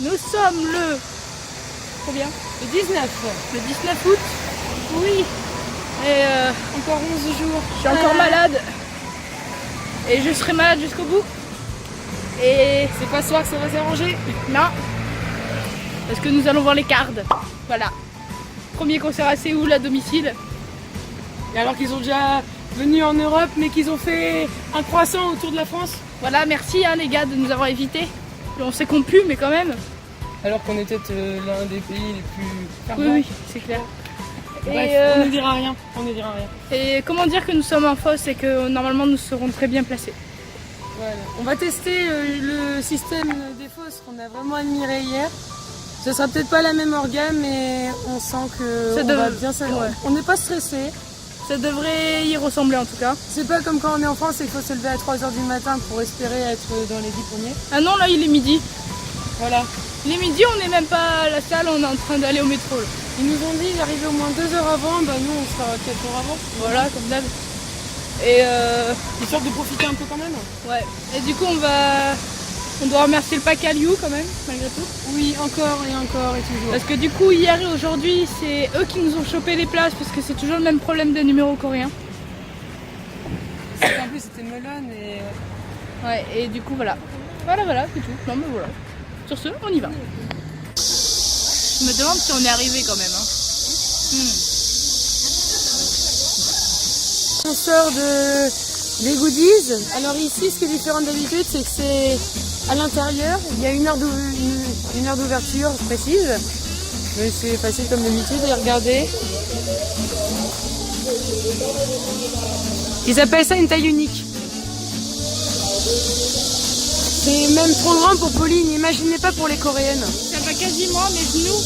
Nous sommes le... Combien? Le 19. Le 19 août. Oui. Et Encore 11 jours. je suis encore malade. Et je serai malade jusqu'au bout. Et C'est pas ce soir que ça va s'arranger. non. Parce que nous allons voir les Cards. Voilà. Premier concert à Séoul à domicile. Et alors qu'ils ont déjà venu en Europe, mais qu'ils ont fait un croissant autour de la France. Voilà, merci hein, les gars de nous avoir invités. On sait qu'on pue, mais quand même. Alors qu'on est peut-être l'un des pays les plus Oui, fervents. oui, c'est clair. Bref, Et, on ne dira rien. On ne dira rien. et comment dire que nous sommes en fosse et que normalement nous serons très bien placés. Voilà. On va tester le système des fosses qu'on a vraiment admiré hier. Ce sera peut-être pas la même organe, mais on sent que Ça on va bien s'amuser. ouais. On n'est pas stressé. Ça devrait y ressembler en tout cas. C'est pas comme quand on est en France et qu'il faut se lever à 3h du matin pour espérer être dans les 10 premiers. Ah non, là il est midi. Voilà. Il est midi, on n'est même pas à la salle, on est en train d'aller au métro. Là. Ils nous ont dit d'arriver au moins 2 heures avant, bah nous on sera 4 heures avant. Voilà, comme d'hab. Et Histoire de profiter un peu quand même. ouais. Et du coup on doit remercier le pack Aliou quand même, malgré tout. Oui, encore et toujours. Parce que du coup hier et aujourd'hui c'est eux qui nous ont chopé les places parce que c'est toujours le même problème des numéros coréens. En plus c'était Melon et... Ouais, et du coup voilà. Voilà, c'est tout. Non mais voilà. Sur ce, on y va. Je me demande si on est arrivé quand même. Hein. On sort des goodies. Alors ici, ce qui est différent d'habitude, c'est que c'est à l'intérieur. Il y a une heure d'ouverture précise. Mais c'est facile comme d'habitude. Et regardez. Ils appellent ça une taille unique. C'est même trop grand pour Pauline. Imaginez pas pour les Coréennes. Ça va quasiment à mes genoux.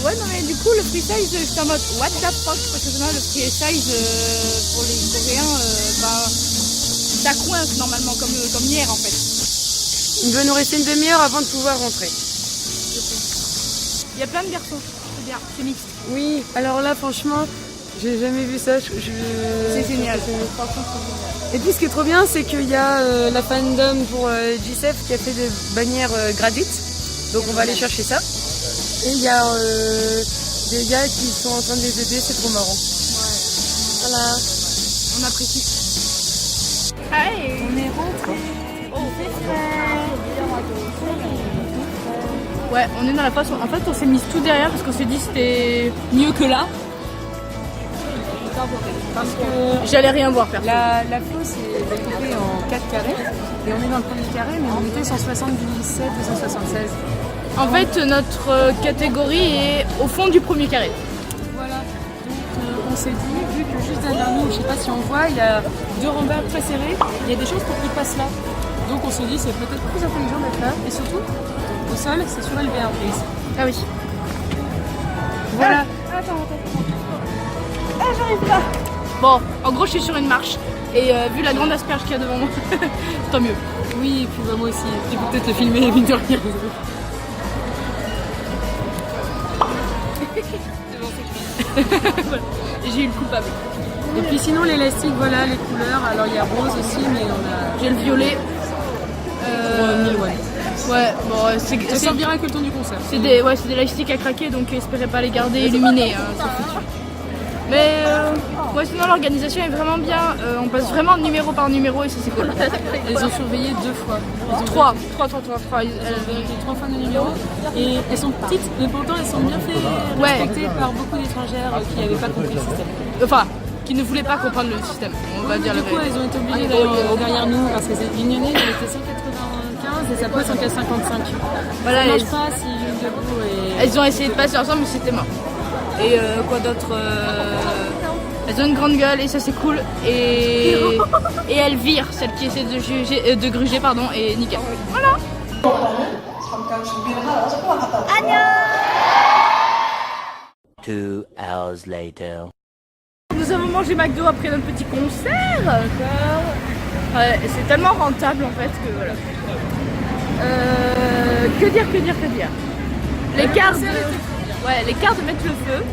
Ouais, non, mais du coup, le free size, j'étais en mode what the fuck, parce que le free size pour les Coréens, ça coince normalement comme hier en fait. Il va nous rester une demi-heure avant de pouvoir rentrer. Il y a plein de garçons, c'est bien, c'est mixte. Oui, alors là, franchement, j'ai jamais vu ça. C'est génial. Franchement, c'est génial. Et puis ce qui est trop bien, c'est qu'il y a la fandom pour JCF qui a fait des bannières gratuites. Donc on va aller chercher ça. Et il y a des gars qui sont en train de les aider, c'est trop marrant. Ouais. Voilà. On apprécie. Hey. On est rentrés. Ouais, on est dans la face. En fait, on s'est mis tout derrière parce qu'on s'est dit c'était mieux que là. Parce que J'allais rien voir faire. la fosse est découpée en 4 carrés. Et on est dans le premier carré, mais on était 177 et 176. En fait, notre catégorie est au fond du premier carré. Voilà, donc on s'est dit, vu que juste derrière nous, je sais pas si on voit, il y a 2 rambardes très serrés, il y a des chances pour qu'ils passent là. Donc on s'est dit, c'est peut-être plus intelligent d'être là, et surtout, au sol, c'est surélevé un peu ici. Ah oui. Voilà. Attends. Ah, j'arrive pas. Bon, en gros, je suis sur une marche. Et vu la grande asperge qu'il y a devant moi, tant mieux. Oui, et puis bah, moi aussi, tu peux peut-être le filmer, mine de rien. Voilà. Et j'ai eu le coupable. Et puis sinon, l'élastique, voilà, les couleurs, alors il y a rose aussi, mais on a... J'ai le violet. 1000 watts. Ouais, bon, c'est Ça servira que le temps du concert. des élastiques à craquer, donc espérez pas les garder illuminés. Hein, c'est foutu. Mais ouais, sinon l'organisation est vraiment bien. On passe vraiment numéro par numéro et ça c'est cool. Elles ont surveillé 2 fois. Trois. Elles ont vérifié 3 fois nos numéros. Et elles sont petites, mais pourtant elles sont bien fait respectées par beaucoup d'étrangères qui n'avaient pas compris le système. Enfin, qui ne voulaient pas comprendre le système. On va dire Du le coup, vrai. elles ont été obligées d'aller derrière nous parce que l'Unionnais, elle était 195 et ça passe 155. Voilà, Ça marche pas si l'une debout et... elles ont essayé de passer ensemble, mais c'était mort. Et quoi d'autre elles ont une grande gueule et ça c'est cool. Et elles virent celle qui essaie de gruger, pardon, et nickel. Voilà. 안녕. 2 hours later. Nous avons mangé McDo après notre petit concert. Ouais, c'est tellement rentable en fait que voilà. Que dire. Les cartes de mettre le feu.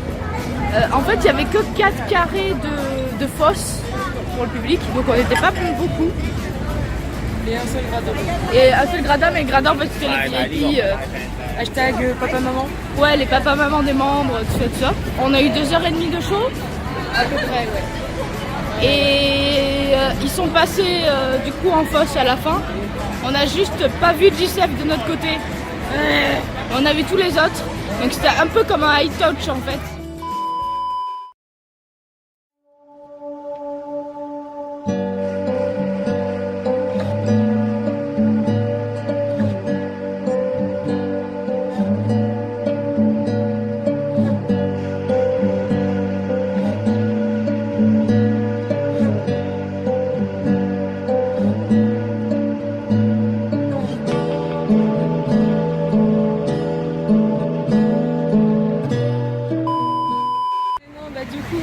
En fait, il n'y avait que 4 carrés de fosse pour le public, donc on n'était pas beaucoup. Et un seul gradin. Et un seul gradin, mais le gradin en fait c'était les VIP. Hashtag papa-maman. Ouais, les papas-mamans des membres, tout ça. On a eu 2h30 de show. À peu près, ouais. Et ils sont passés du coup en fosse à la fin. On a juste pas vu G7 de notre côté. On a vu tous les autres. Donc c'était un peu comme un high touch en fait.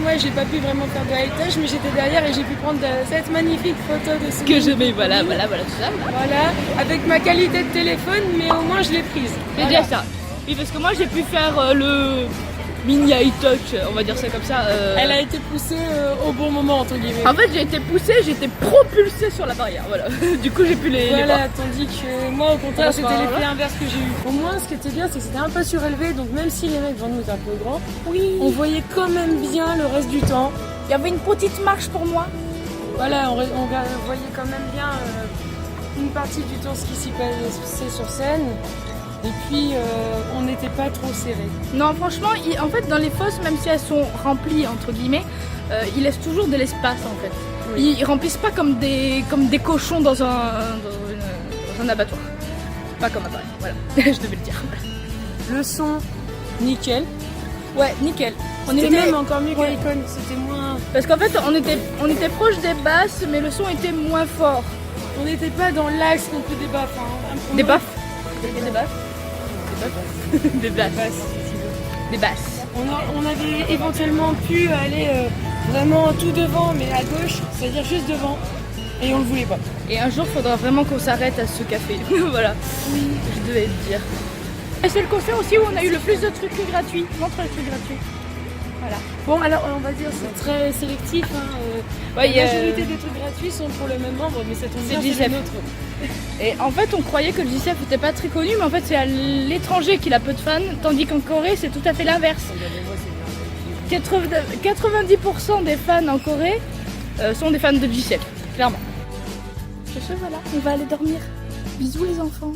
Moi j'ai pas pu vraiment faire de high touch, mais j'étais derrière et j'ai pu prendre cette magnifique photo de ce Que je mets, voilà, tout ça. Voilà, avec ma qualité de téléphone, mais au moins je l'ai prise. C'est déjà ça. Oui, parce que moi j'ai pu faire le mini high touch, on va dire ça comme ça. Elle a été poussée au bon moment, entre guillemets. En fait, j'ai été poussée, j'ai été propulsée sur la barrière, voilà. Du coup, j'ai pu les Voilà, voir. tandis que moi, au contraire, c'était Voilà. l'effet inverse que j'ai eu. Au moins, ce qui était bien, c'est que c'était un peu surélevé, donc même si les mecs devant nous étaient un peu grands, Oui. on voyait quand même bien le reste du temps. Il y avait une petite marche pour moi. Voilà, on voyait quand même bien une partie du temps ce qui s'y passait sur scène. Et puis, on n'était pas trop serrés. Non, franchement, en fait, dans les fosses, même si elles sont remplies, entre guillemets, ils laissent toujours de l'espace, en fait. Oui. Ils remplissent pas comme des cochons dans un abattoir. Pas comme à Paris, voilà. Je devais le dire. Le son, nickel. Ouais, nickel. C'était même encore mieux qu'à l'icône, c'était moins... Parce qu'en fait, on était proche des basses, mais le son était moins fort. On n'était pas dans l'axe non plus des baffes. Hein. Des baffes. Des baffes. Des basses. Des basses. On avait éventuellement pu aller vraiment tout devant, mais à gauche, c'est-à-dire juste devant, et on le voulait pas. Et un jour, il faudra vraiment qu'on s'arrête à ce café. Voilà. Oui, je devais le dire. Et c'est le concert aussi où on a eu le plus de trucs gratuits. Montre les trucs gratuits. Voilà. Bon, alors on va dire c'est très sélectif. Hein, Ouais, la majorité des trucs gratuits sont pour le même membre, mais ça tombe bien, G7. c'est le nôtre. Et en fait, on croyait que le G7 n'était pas très connu, mais en fait, c'est à l'étranger qu'il a peu de fans, tandis qu'en Corée, c'est tout à fait l'inverse. 90% des fans en Corée sont des fans de G7, clairement. Sur ce, voilà, on va aller dormir. Bisous les enfants.